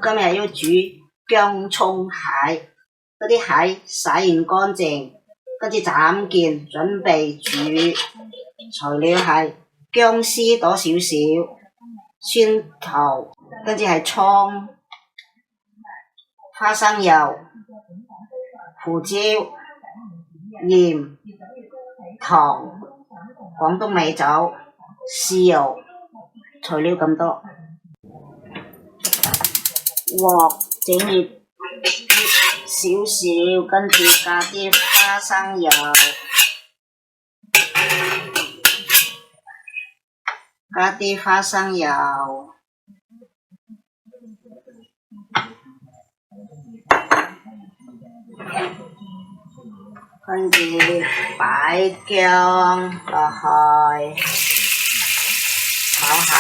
今日要煮姜葱蟹，嗰啲蟹洗完乾淨，跟住斬件，準備煮。材料係薑絲多少少，蒜頭，跟住係葱、花生油、胡椒、鹽、糖、廣東米酒、豉油，材料咁多。鑊整熱少少，跟住加啲花生油，跟住擺薑落去炒下。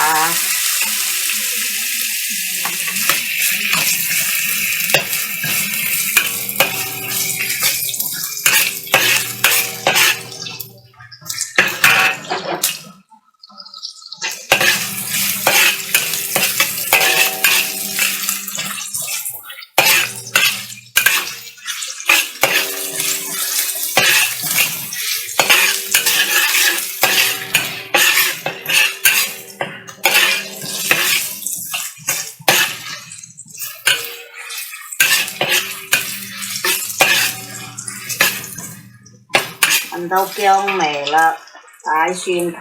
聞到薑味啦，擺蒜頭，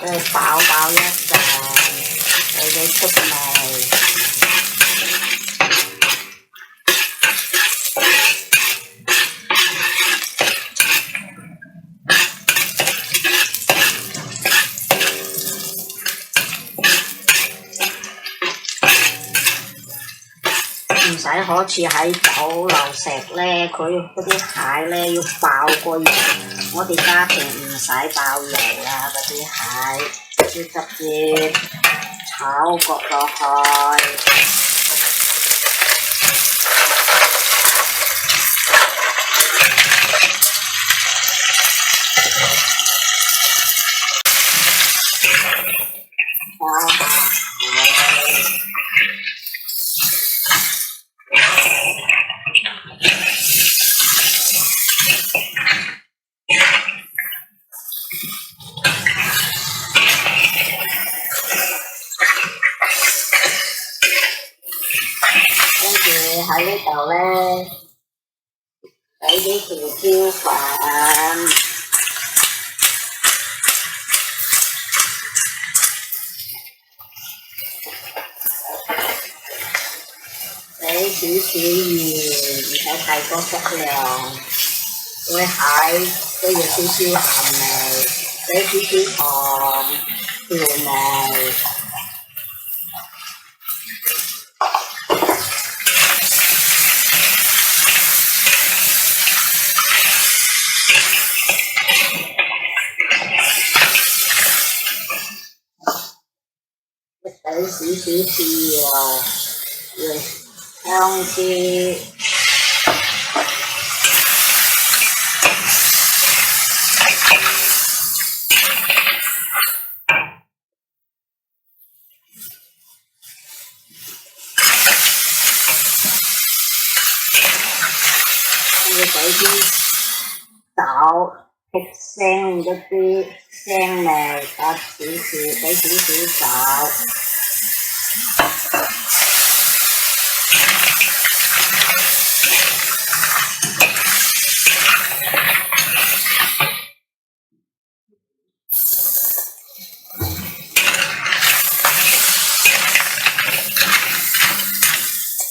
再爆一陣，俾佢出味。唔使好似喺酒樓食咧，佢嗰啲蟹咧要爆過油，我哋家庭唔使爆油啊，嗰啲蟹要直接炒焗落去。喺呢度咧，俾啲胡椒粉，俾少少鹽，唔使太多質量。啲蟹都要少少鹹味，俾少少糖調味。俾少少豉油，香啲。跟住俾啲酒，剔腥嗰啲腥味，俾少少酒。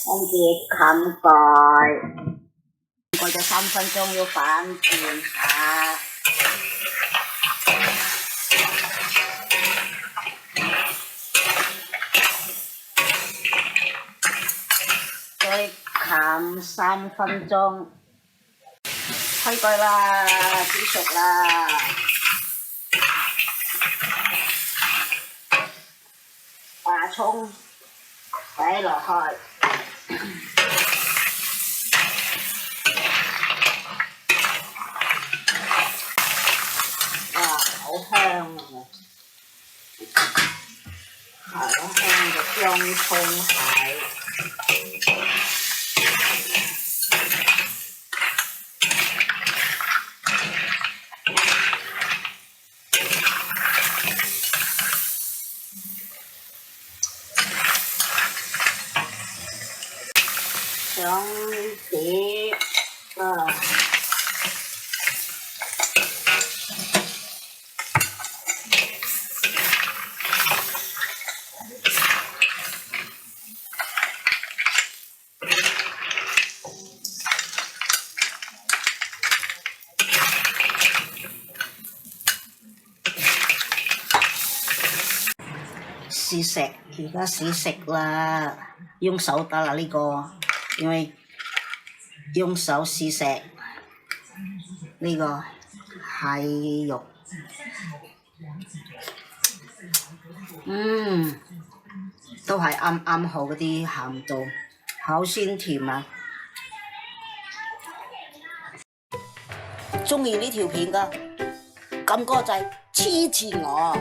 跟住冚蓋，過咗3分鐘要反轉下，再冚3分鐘，開蓋啦，煮熟啦。把葱擺落去。哇，好香啊！姜葱蟹。上碟啊！試食，而家試食啦，用手得啦呢個，因為用手試食呢個蟹肉，都係啱啱好嗰啲鹹度，好鮮甜啊！鍾意呢條片㗎，撳個掣支持我。